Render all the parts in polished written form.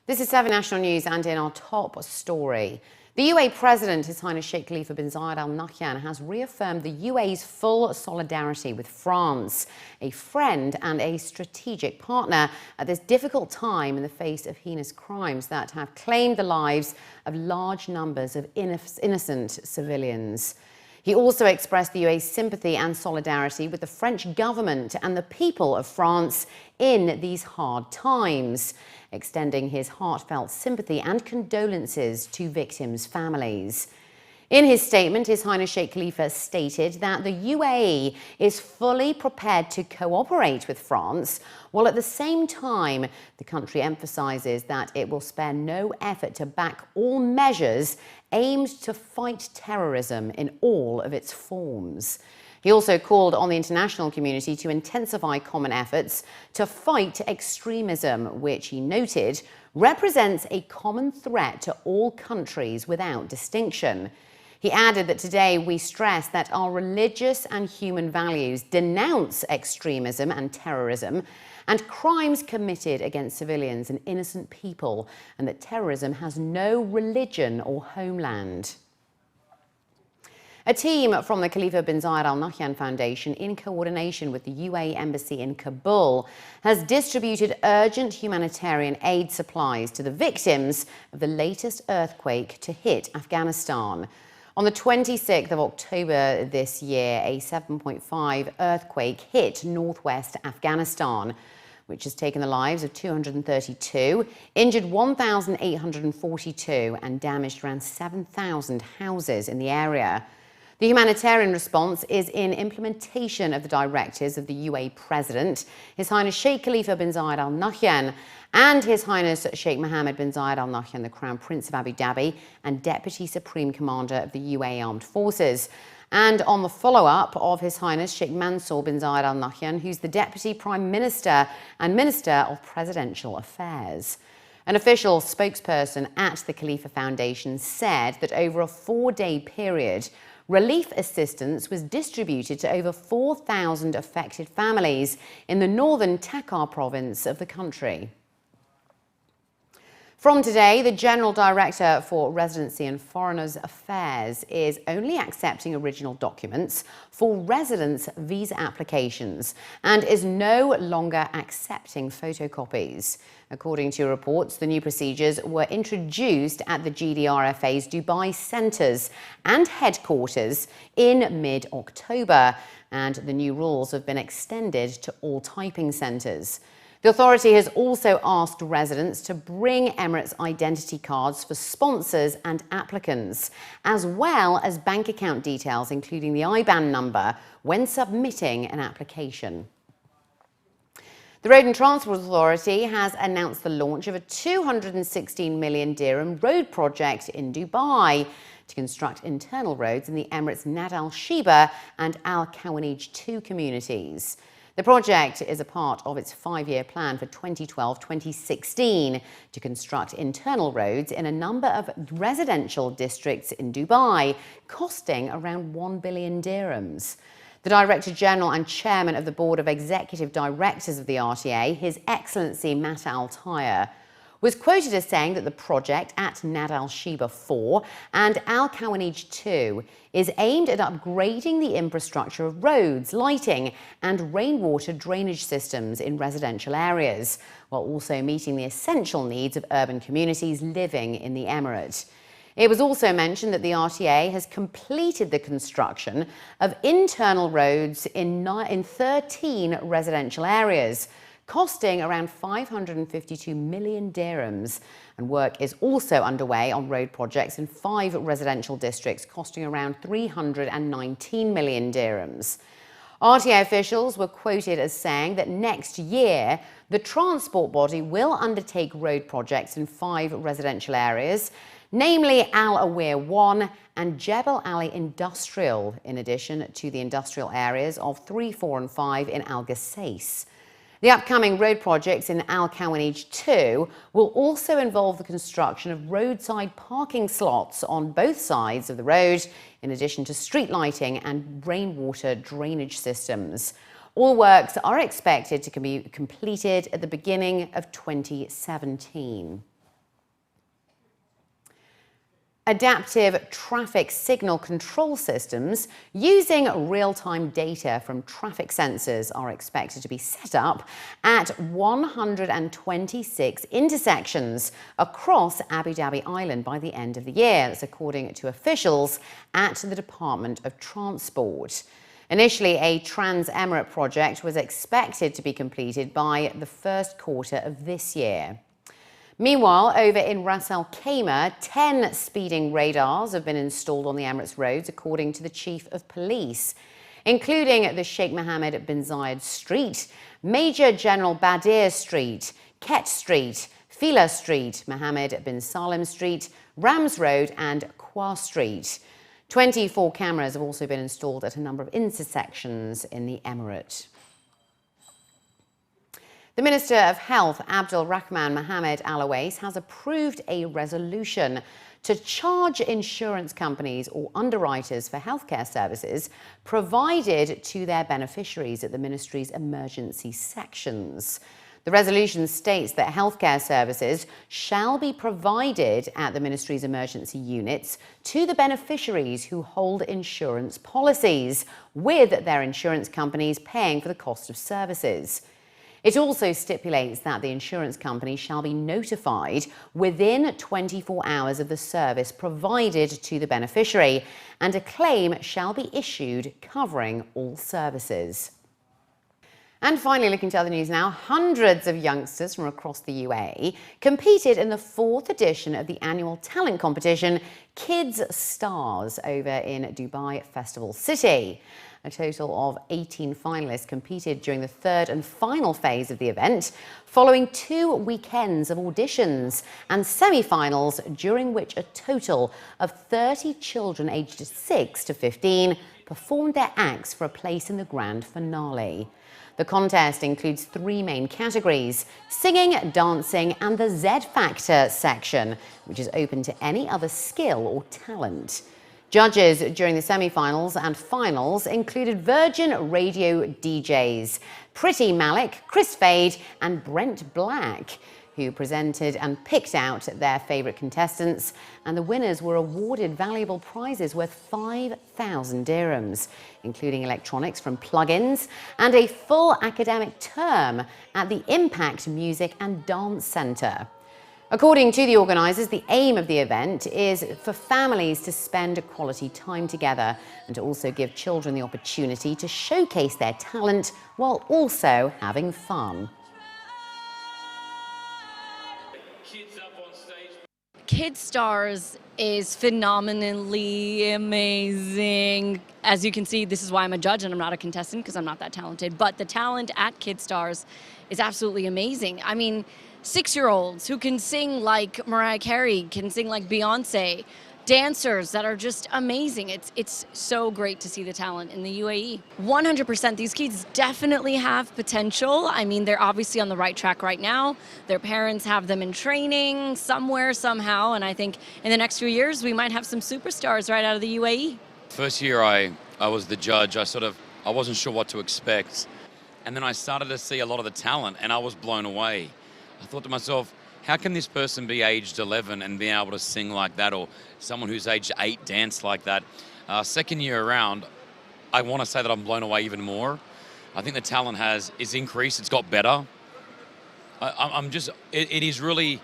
This is 7 National News, and in our top story, the UAE President, His Highness Sheikh Khalifa bin Zayed Al Nahyan, has reaffirmed the UAE's full solidarity with France, a friend and a strategic partner at this difficult time in the face of heinous crimes that have claimed the lives of large numbers of innocent civilians. He also expressed the UAE's sympathy and solidarity with the French government and the people of France in these hard times, extending his heartfelt sympathy and condolences to victims' families. In his statement, His Highness Sheikh Khalifa stated that the UAE is fully prepared to cooperate with France, while at the same time the country emphasises that it will spare no effort to back all measures aimed to fight terrorism in all of its forms. He also called on the international community to intensify common efforts to fight extremism, which he noted represents a common threat to all countries without distinction. He added that today we stress that our religious and human values denounce extremism and terrorism and crimes committed against civilians and innocent people, and that terrorism has no religion or homeland. A team from the Khalifa bin Zayed Al Nahyan Foundation, in coordination with the UAE Embassy in Kabul, has distributed urgent humanitarian aid supplies to the victims of the latest earthquake to hit Afghanistan. On the 26th of October this year, a 7.5 earthquake hit northwest Afghanistan, which has taken the lives of 232, injured 1,842, and damaged around 7,000 houses in the area. The humanitarian response is in implementation of the directives of the UAE President, His Highness Sheikh Khalifa bin Zayed Al Nahyan, and His Highness Sheikh Mohammed bin Zayed Al Nahyan, the Crown Prince of Abu Dhabi and Deputy Supreme Commander of the UAE Armed Forces, and on the follow-up of His Highness Sheikh Mansour bin Zayed Al Nahyan, who's the Deputy Prime Minister and Minister of Presidential Affairs. An official spokesperson at the Khalifa Foundation said that over a 4-day period, relief assistance was distributed to over 4,000 affected families in the northern Takhar province of the country. From today, the General Director for Residency and Foreigners Affairs is only accepting original documents for residence visa applications and is no longer accepting photocopies. According to reports, the new procedures were introduced at the GDRFA's Dubai centres and headquarters in mid-October, and the new rules have been extended to all typing centres. The authority has also asked residents to bring Emirates identity cards for sponsors and applicants, as well as bank account details, including the IBAN number, when submitting an application. The Road and Transport Authority has announced the launch of a 216 million dirham road project in Dubai to construct internal roads in the Emirates' Nad Al Sheba and Al Kawanij 2 communities. The project is a part of its 5-year plan for 2012-2016 to construct internal roads in a number of residential districts in Dubai, costing around 1 billion dirhams. The Director General and Chairman of the Board of Executive Directors of the RTA, His Excellency Mata Al Taya, was quoted as saying that the project at Nad Al Sheba 4 and Al Kawanij 2 is aimed at upgrading the infrastructure of roads, lighting and rainwater drainage systems in residential areas, while also meeting the essential needs of urban communities living in the Emirate. It was also mentioned that the RTA has completed the construction of internal roads in 13 residential areas, costing around 552 million dirhams, and work is also underway on road projects in 5 residential districts, costing around 319 million dirhams. RTA officials were quoted as saying that next year, the transport body will undertake road projects in 5 residential areas, namely Al Awir 1 and Jebel Ali Industrial, in addition to the industrial areas of 3, 4 and 5 in Al Gassais. The upcoming road projects in Al Kawanij 2 will also involve the construction of roadside parking slots on both sides of the road, in addition to street lighting and rainwater drainage systems. All works are expected to be completed at the beginning of 2017. Adaptive traffic signal control systems using real-time data from traffic sensors are expected to be set up at 126 intersections across Abu Dhabi Island by the end of the year. That's according to officials at the Department of Transport. Initially, a Trans-Emirate project was expected to be completed by the first quarter of this year. Meanwhile, over in Ras Al Khaimah, 10 speeding radars have been installed on the Emirates roads, according to the Chief of Police, including the Sheikh Mohammed bin Zayed Street, Major General Badir Street, Kett Street, Fila Street, Mohammed bin Salem Street, Rams Road and Kwa Street. 24 cameras have also been installed at a number of intersections in the Emirate. The Minister of Health, Abdul Rahman Mohammed Al Awais, has approved a resolution to charge insurance companies or underwriters for healthcare services provided to their beneficiaries at the ministry's emergency sections. The resolution states that healthcare services shall be provided at the ministry's emergency units to the beneficiaries who hold insurance policies, with their insurance companies paying for the cost of services. It also stipulates that the insurance company shall be notified within 24 hours of the service provided to the beneficiary, and a claim shall be issued covering all services. And finally, looking to other news now, hundreds of youngsters from across the UAE competed in the 4th edition of the annual talent competition Kidz Starz over in Dubai Festival City. A total of 18 finalists competed during the 3rd and final phase of the event, following 2 weekends of auditions and semi-finals, during which a total of 30 children aged 6 to 15 performed their acts for a place in the grand finale. The contest includes 3 main categories: singing, dancing and the Z Factor section, which is open to any other skill or talent. Judges during the semi-finals and finals included Virgin Radio DJs Pretty Malik, Chris Fade and Brent Black, who presented and picked out their favourite contestants, and the winners were awarded valuable prizes worth 5,000 dirhams, including electronics from plugins and a full academic term at the Impact Music and Dance Centre. According to the organisers, the aim of the event is for families to spend quality time together and to also give children the opportunity to showcase their talent while also having fun. Kidz Starz is phenomenally amazing. As you can see, this is why I'm a judge and I'm not a contestant, because I'm not that talented. But the talent at Kidz Starz is absolutely amazing. I mean, 6-year-olds who can sing like Mariah Carey, can sing like Beyonce, dancers that are just amazing. It's so great to see the talent in the UAE. 100%, these kids definitely have potential. I mean, they're obviously on the right track right now. Their parents have them in training somewhere, somehow, and I think in the next few years we might have some superstars right out of the UAE. First year I was the judge, I wasn't sure what to expect. And then I started to see a lot of the talent and I was blown away. I thought to myself, how can this person be aged 11 and be able to sing like that, or someone who's aged 8 dance like that? Second year around, I want to say that I'm blown away even more. I think the talent is increased, it's got better. It is really,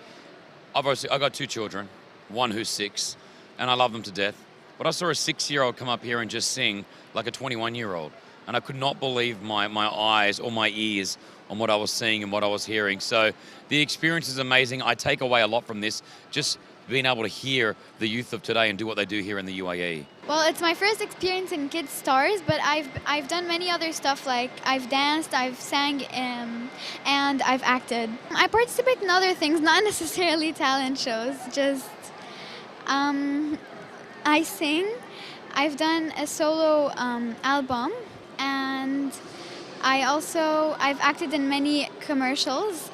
I've got 2 children, one who's 6, and I love them to death. But I saw a 6-year-old come up here and just sing like a 21-year-old. And I could not believe my eyes or my ears on what I was seeing and what I was hearing. So the experience is amazing. I take away a lot from this, just being able to hear the youth of today and do what they do here in the UAE. Well, it's my first experience in Kidz Starz, but I've done many other stuff, like I've danced, I've sang, and I've acted. I participate in other things, not necessarily talent shows, just I sing. I've done a solo album, and I've acted in many commercials